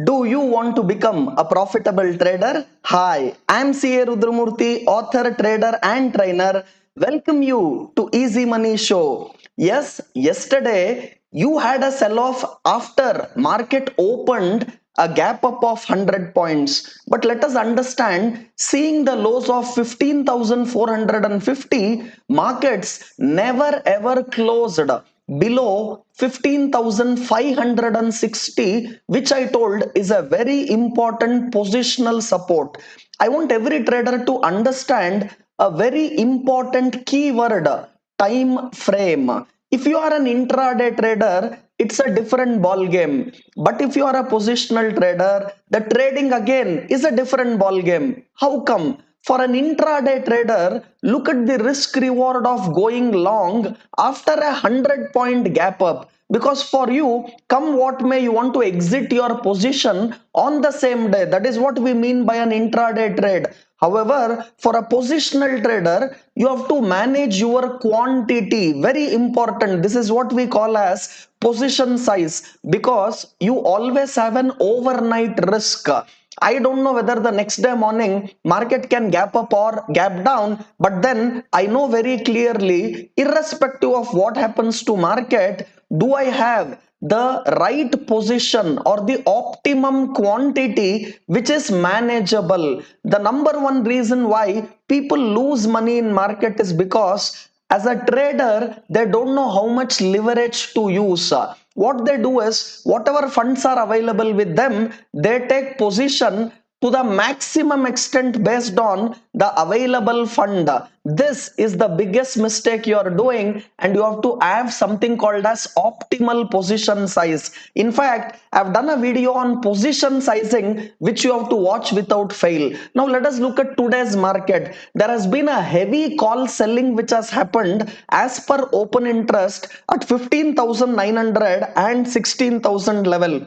Do you want to become a profitable trader? Hi, I'm CA Rudramurthy, author, trader, and trainer. Welcome you to Easy Money Show. Yes, yesterday you had a sell off after market opened a gap up of 100 points. But let us understand, seeing the lows of 15,450, markets never ever closed below 15,560, which I told is a very important positional support. I want every trader to understand a very important keyword: time frame. If you are an intraday trader, it's a different ball game. But if you are a positional trader, the trading again is a different ball game. How come? For an intraday trader, look at the risk reward of going long after a 100-point gap up. Because for you, come what may, you want to exit your position on the same day. That is what we mean by an intraday trade. However, for a positional trader, you have to manage your quantity. Very important. This is what we call as position size, because you always have an overnight risk. I don't know whether the next day morning market can gap up or gap down, but then I know very clearly, irrespective of what happens to market, do I have the right position or the optimum quantity which is manageable? The number one reason why people lose money in market is because as a trader they don't know how much leverage to use. What they do is, whatever funds are available with them, they take position to the maximum extent based on the available fund. This is the biggest mistake you are doing, and you have to have something called as optimal position size. In fact, I've done a video on position sizing which you have to watch without fail. Now let us look at today's market. There has been a heavy call selling which has happened as per open interest at 15,900 and 16,000 level.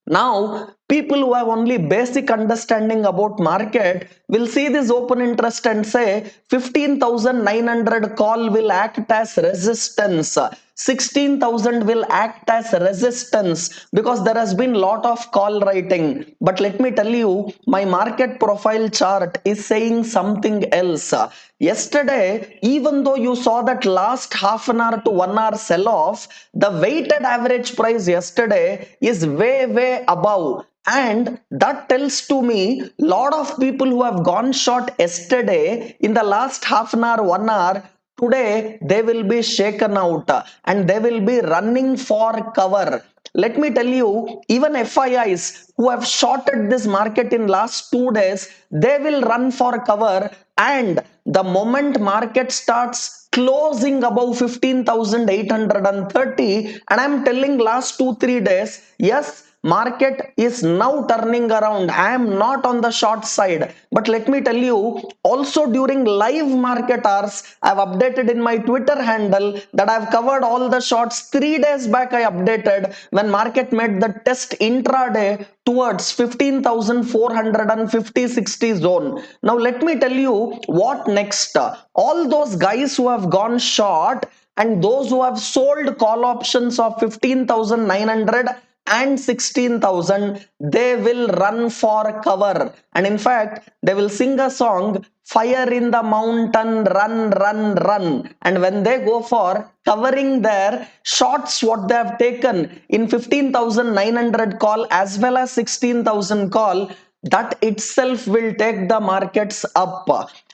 Now, people who have only basic understanding about market will see this open interest and say 15,900 call will act as resistance. 16,000 will act as resistance because there has been lot of call writing. But let me tell you, my market profile chart is saying something else. Yesterday, even though you saw that last half an hour to 1 hour sell off, the weighted average price yesterday is way above, and that tells to me lot of people who have gone short yesterday in the last half an hour 1 hour, today they will be shaken out and they will be running for cover. Let me tell you, even FIIs who have shorted this market in last 2 days, they will run for cover, and the moment market starts closing above 15,830, and I'm telling last 2 3 days, yes, market is now turning around. I am not on the short side, but let me tell you, also during live market hours, I've updated in my Twitter handle that I've covered all the shorts. 3 days back I updated when market made the test intraday towards 15,450 60 zone. Now let me tell you what next. All those guys who have gone short and those who have sold call options of 15,900 and 16,000, they will run for cover, and in fact they will sing a song, fire in the mountain, run, and when they go for covering their shots what they have taken in 15,900 call as well as 16,000 call, that itself will take the markets up.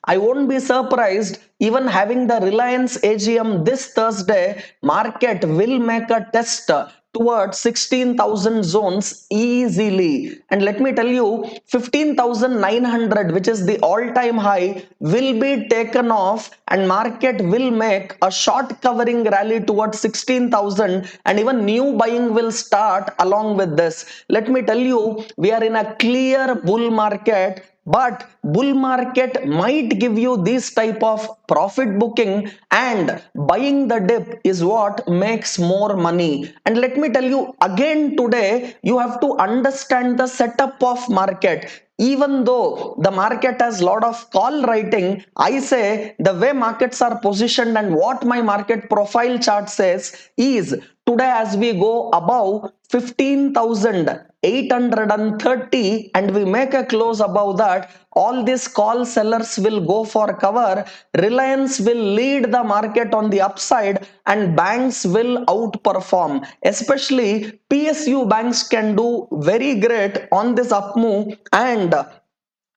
I won't be surprised, even having the Reliance AGM this Thursday, market will make a test towards 16,000 zones easily. And let me tell you, 15,900, which is the all-time high, will be taken off, and market will make a short covering rally towards 16,000, and even new buying will start along with this. Let me tell you, we are in a clear bull market, but bull market might give you this type of profit booking, and buying the dip is what makes more money. And let me tell you again, today you have to understand the setup of market. Even though the market has lot of call writing, I say the way markets are positioned and what my market profile chart says is, today as we go above 15,830 and we make a close above that, all these call sellers will go for cover. Reliance will lead the market on the upside and banks will outperform. Especially PSU banks can do very great on this up move. And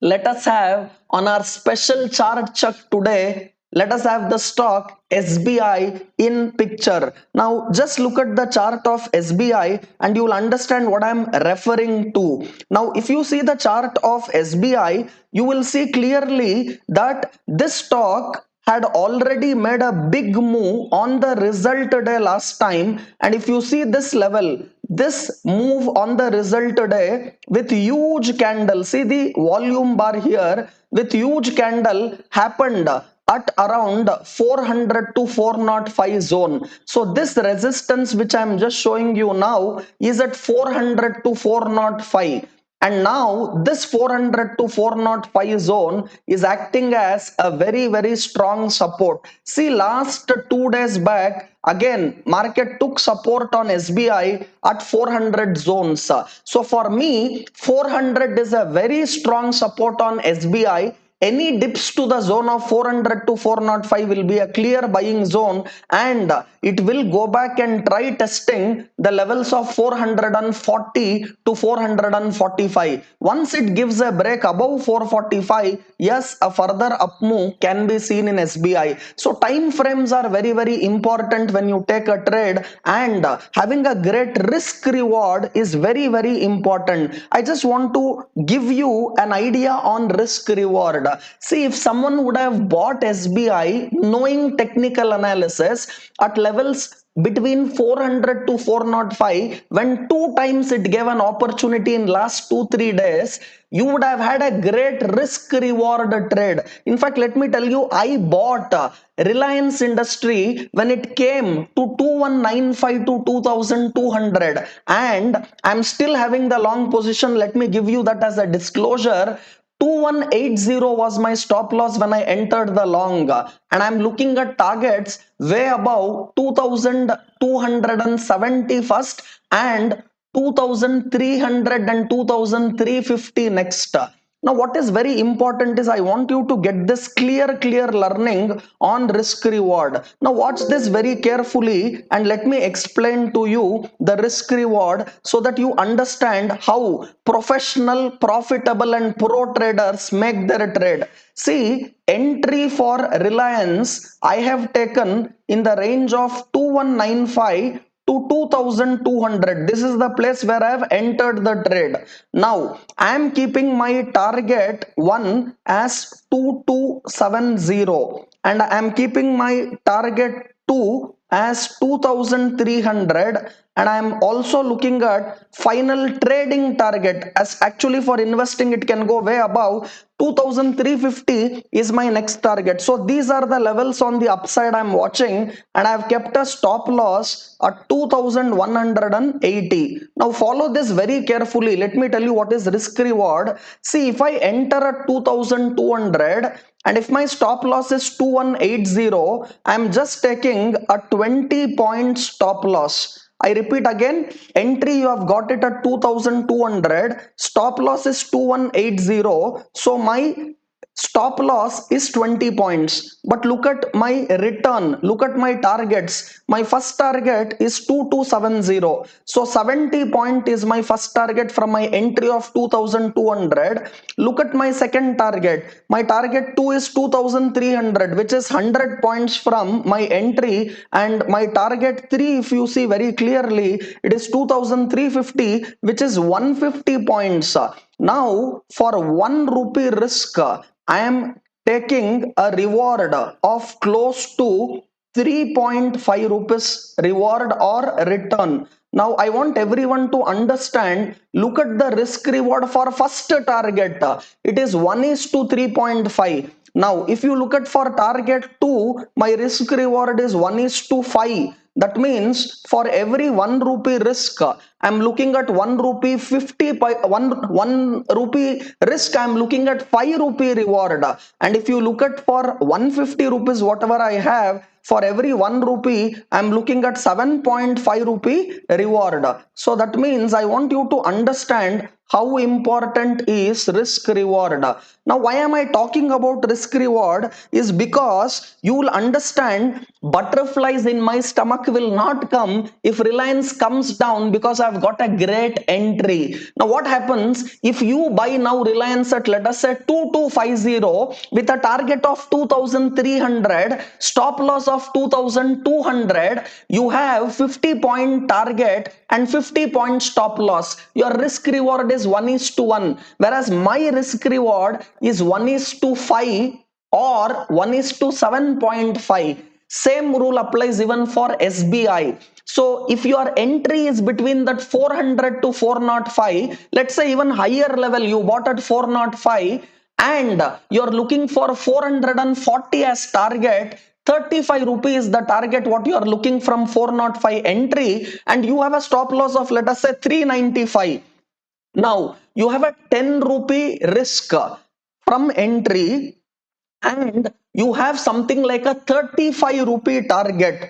let us have on our special chart chuck today, let us have the stock SBI in picture. Now just look at the chart of SBI and you will understand what I'm referring to. Now if you see the chart of SBI, you will see clearly that this stock had already made a big move on the result day last time. And if you see this level, this move on the result day with huge candle, see the volume bar here, with huge candle happened at around 400 to 405 zone. So this resistance which I am just showing you now is at 400 to 405. And now this 400 to 405 zone is acting as a very strong support. See, last 2 days back again market took support on SBI at 400 zones. So for me 400 is a very strong support on SBI. Any dips to the zone of 400 to 405 will be a clear buying zone, and it will go back and try testing the levels of 440 to 445. Once it gives a break above 445, yes, a further up move can be seen in SBI. So time frames are very important when you take a trade, and having a great risk reward is very important. I just want to give you an idea on risk reward. See, if someone would have bought SBI knowing technical analysis at levels between 400 to 405, when two times it gave an opportunity in last 2-3 days, you would have had a great risk reward trade. In fact, let me tell you, I bought Reliance Industry when it came to 2195 to 2200, and I'm still having the long position. Let me give you that as a disclosure. 2180 was my stop loss when I entered the long, and I'm looking at targets way above 2270 first and 2300 and 2350 next. Now what is very important is I want you to get this clear learning on risk reward. Now watch this very carefully and let me explain to you the risk reward so that you understand how professional, profitable and pro traders make their trade. See, entry for Reliance I have taken in the range of 2195 to 2200. This is the place where I have entered the trade. Now I am keeping my target 1 as 2270 and I am keeping my target 2 as 2300, and I am also looking at final trading target as actually for investing it can go way above 2350 is my next target. So these are the levels on the upside I'm watching, and I've kept a stop loss at 2180. Now follow this very carefully. Let me tell you what is risk reward. See, if I enter at 2200 and if my stop loss is 2180, I'm just taking a 20 point stop loss. I repeat again, entry you have got it at 2200, stop loss is 2180. So my stop loss is 20 points. But look at my return, look at my targets. My first target is 2270. So 70 point is my first target from my entry of 2200. Look at my second target. My target 2 is 2300, which is 100 points from my entry, and my target 3, if you see very clearly, it is 2350, which is 150 points. Now for 1 rupee risk, I am taking a reward of close to 3.5 rupees reward or return. Now I want everyone to understand, look at the risk reward for first target. It is 1 is to 3.5. Now if you look at for target 2, my risk reward is 1 is to 5. That means for every 1 rupee risk, I'm looking at 1 rupee 50 1 rupee risk, I'm looking at 5 rupee reward. And if you look at for 150 rupees, whatever I have, for every 1 rupee, I'm looking at 7.5 rupee reward. So that means I want you to understand how important is risk reward. Now, why am I talking about risk reward? Is because you will understand butterflies in my stomach will not come if Reliance comes down, because I've got a great entry. Now, what happens if you buy now Reliance at, let us say, 2250 with a target of 2300, stop loss of 2200, you have 50-point target and 50-point stop loss. Your risk reward is 1 is to 1, whereas my risk reward is 1 is to 5 or 1 is to 7.5. Same rule applies even for SBI. So if your entry is between that 400 to 405, let's say even higher level, you bought at 405 and you're looking for 440 as target, 35 rupees the target what you are looking from 405 entry, and you have a stop loss of, let us say, 395. Now you have a 10 rupee risk from entry, and you have something like a 35 rupee target.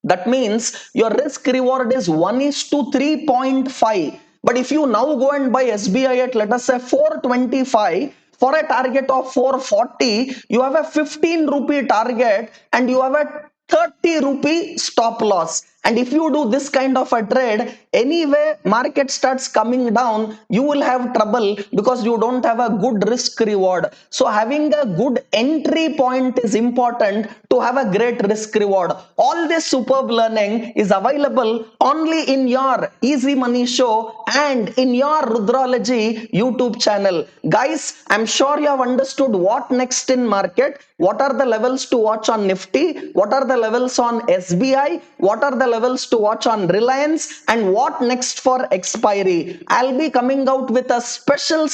That means your risk reward is 1 is to 3.5. But if you now go and buy SBI at, let us say, 425 for a target of 440, you have a 15 rupee target and you have a 30 rupee stop loss. And if you do this kind of a trade, anyway market starts coming down, you will have trouble because you don't have a good risk reward. So having a good entry point is important to have a great risk reward. All this superb learning is available only in your Easy Money Show and in your Rudralogy YouTube channel. Guys, I'm sure you have understood what next in market, what are the levels to watch on Nifty, what are the levels on SBI, what are the levels to watch on Reliance, and what next for expiry. I'll be coming out with a special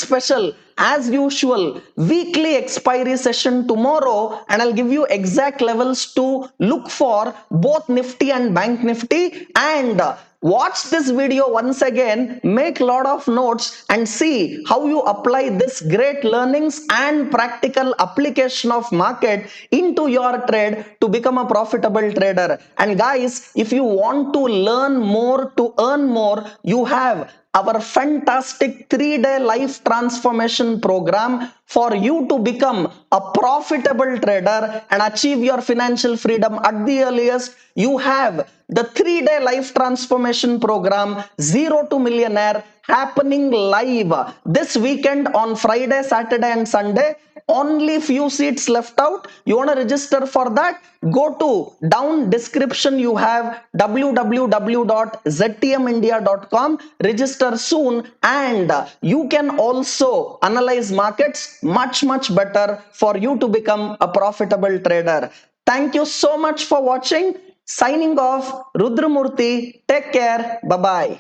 as usual weekly expiry session tomorrow, and I'll give you exact levels to look for both Nifty and Bank Nifty. And watch this video once again, make lot of notes and see how you apply this great learnings and practical application of market into your trade to become a profitable trader. And guys, if you want to learn more, to earn more, you have our fantastic 3-day life transformation program for you to become a profitable trader and achieve your financial freedom at the earliest. You have the 3-day life transformation program, Zero to Millionaire, happening live this weekend on Friday, Saturday, and Sunday. Only few seats left out. You want to register for that? Go to down description, you have www.ztmindia.com. Register soon, and you can also analyze markets much better for you to become a profitable trader. Thank you so much for watching. Signing off, Rudramurthy. Take care. Bye bye.